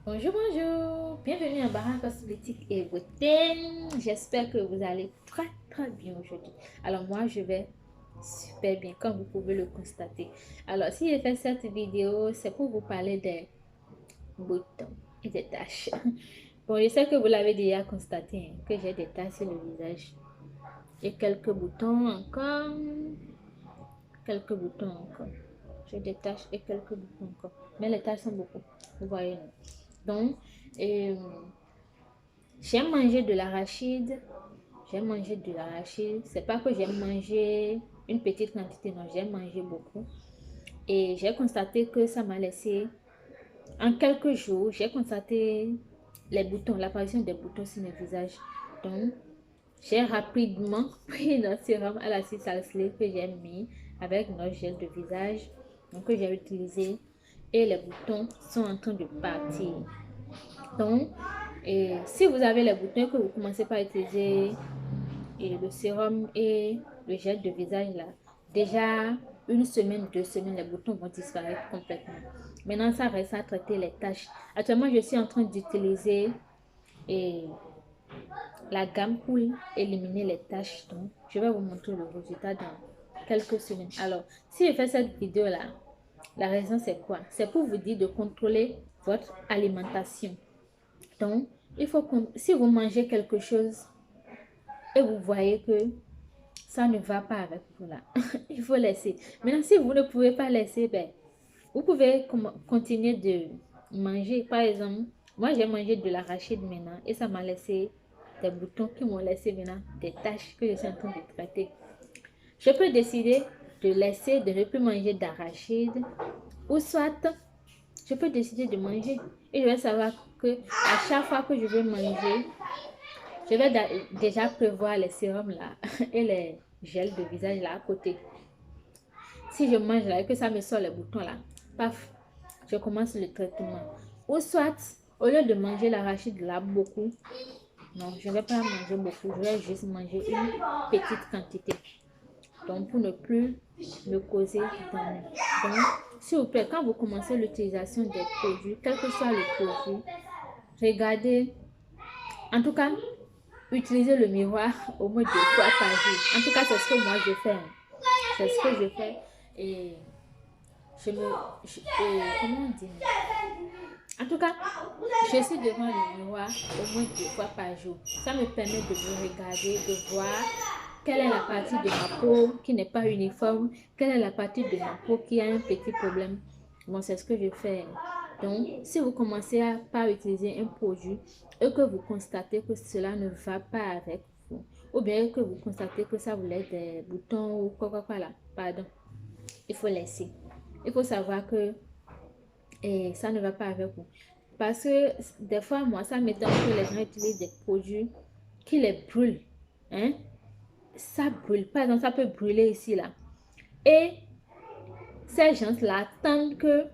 Bonjour, bonjour, bienvenue à Bara Cosmétique et Beauté. J'espère que vous allez très bien aujourd'hui. Alors moi, je vais super bien, comme vous pouvez le constater. Alors, si j'ai fait cette vidéo, c'est pour vous parler des boutons et des taches. Bon, je sais que vous l'avez déjà constaté, hein, que j'ai des taches sur le visage. Et quelques boutons encore, quelques boutons encore. J'ai des taches et quelques boutons encore. Mais les taches sont beaucoup, vous voyez, non? Donc, euh, j'aime manger de l'arachide. J'aime manger de l'arachide. C'est pas que j'aime manger une petite quantité, non, j'aime manger beaucoup. Et j'ai constaté que ça m'a laissé, en quelques jours, j'ai constaté les boutons, l'apparition des boutons sur mon visage. Donc, j'ai rapidement pris notre sérum à l'acide salicylique que j'ai mis avec notre gel de visage, donc que j'ai utilisé. Et les boutons sont en train de partir. Donc, si vous avez les boutons que vous commencez par utiliser le sérum et le gel de visage là, déjà une semaine, 2 semaines, les boutons vont disparaître complètement. Maintenant, ça reste à traiter les taches. Actuellement, je suis en train d'utiliser la gamme pour éliminer les taches. Donc, je vais vous montrer le résultat dans quelques semaines. Alors, si je fais cette vidéo là, la raison c'est quoi? C'est pour vous dire de contrôler votre alimentation. Donc, il faut que si vous mangez quelque chose et vous voyez que ça ne va pas avec vous là, il faut laisser. Maintenant, si vous ne pouvez pas laisser, ben, vous pouvez continuer de manger. Par exemple, moi j'ai mangé de l'arachide maintenant et ça m'a laissé des boutons qui m'ont laissé maintenant des taches que je suis en train de traiter. Je peux décider de laisser, de ne plus manger d'arachide ou soit je peux décider de manger et je vais savoir que à chaque fois que je vais manger, je vais déjà prévoir les sérums là et les gels de visage là à côté. Si je mange là et que ça me sort les boutons là, paf, je commence le traitement. Ou soit, au lieu de manger l'arachide là beaucoup, non, je ne vais pas manger beaucoup, je vais juste manger une petite quantité. Donc, pour ne plus me causer d'ennui. Donc, s'il vous plaît, quand vous commencez l'utilisation des produits, quel que soit le produit, regardez, en tout cas, utilisez le miroir au moins 2 fois par jour. En tout cas, c'est ce que moi je fais. C'est ce que je fais. Et comment dire? En tout cas, je suis devant le miroir au moins 2 fois par jour. Ça me permet de me regarder, de voir quelle est la partie de ma peau qui n'est pas uniforme, quelle est la partie de ma peau qui a un petit problème. Bon, c'est ce que je fais. Donc, si vous commencez par utiliser un produit et que vous constatez que cela ne va pas avec vous, ou bien que vous constatez que ça vous laisse des boutons ou quoi là, pardon, il faut laisser. Il faut savoir que ça ne va pas avec vous. Parce que des fois, moi, ça m'étonne que les gens utilisent des produits qui les brûlent. Hein? Ça brûle. Par exemple, ça peut brûler ici, là. Et ces gens-là attendent que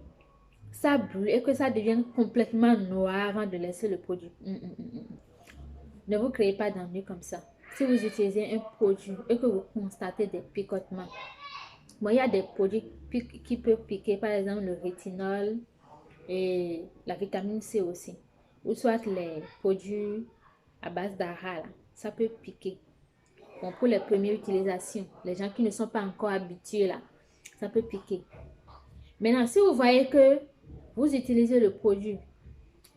ça brûle et que ça devienne complètement noir avant de laisser le produit. Ne vous créez pas d'ennui comme ça. Si vous utilisez un produit et que vous constatez des picotements, bon, il y a des produits qui peuvent piquer, par exemple le rétinol, et la vitamine C aussi, ou soit les produits à base d'ara, ça peut piquer. Bon, pour les premières utilisations, les gens qui ne sont pas encore habitués là, ça peut piquer. Maintenant, si vous voyez que vous utilisez le produit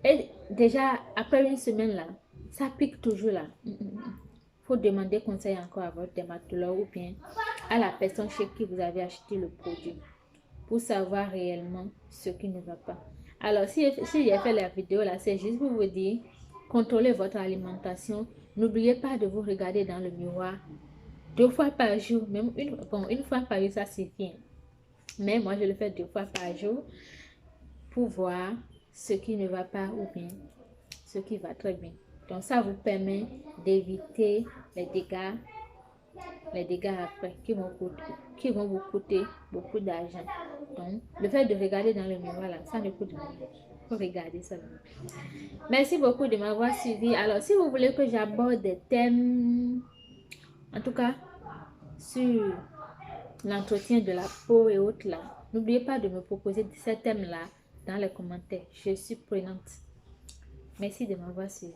et déjà après une semaine là, ça pique toujours là, faut demander conseil encore à votre dermatologue ou bien à la personne chez qui vous avez acheté le produit pour savoir réellement ce qui ne va pas. Alors, si j'ai fait la vidéo là, c'est juste pour vous dire, contrôlez votre alimentation. N'oubliez pas de vous regarder dans le miroir 2 fois par jour, même une fois par jour, ça suffit. Mais moi, je le fais 2 fois par jour pour voir ce qui ne va pas ou bien ce qui va très bien. Donc, ça vous permet d'éviter les dégâts après qui vont vous coûter beaucoup d'argent. Donc, le fait de regarder dans le miroir, là, ça ne coûte rien. Il faut regarder seulement. Merci beaucoup de m'avoir suivi. Alors, si vous voulez que j'aborde des thèmes, en tout cas, sur l'entretien de la peau et autres là, n'oubliez pas de me proposer ces thèmes-là dans les commentaires. Je suis prenante. Merci de m'avoir suivi.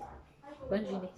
Bonne journée.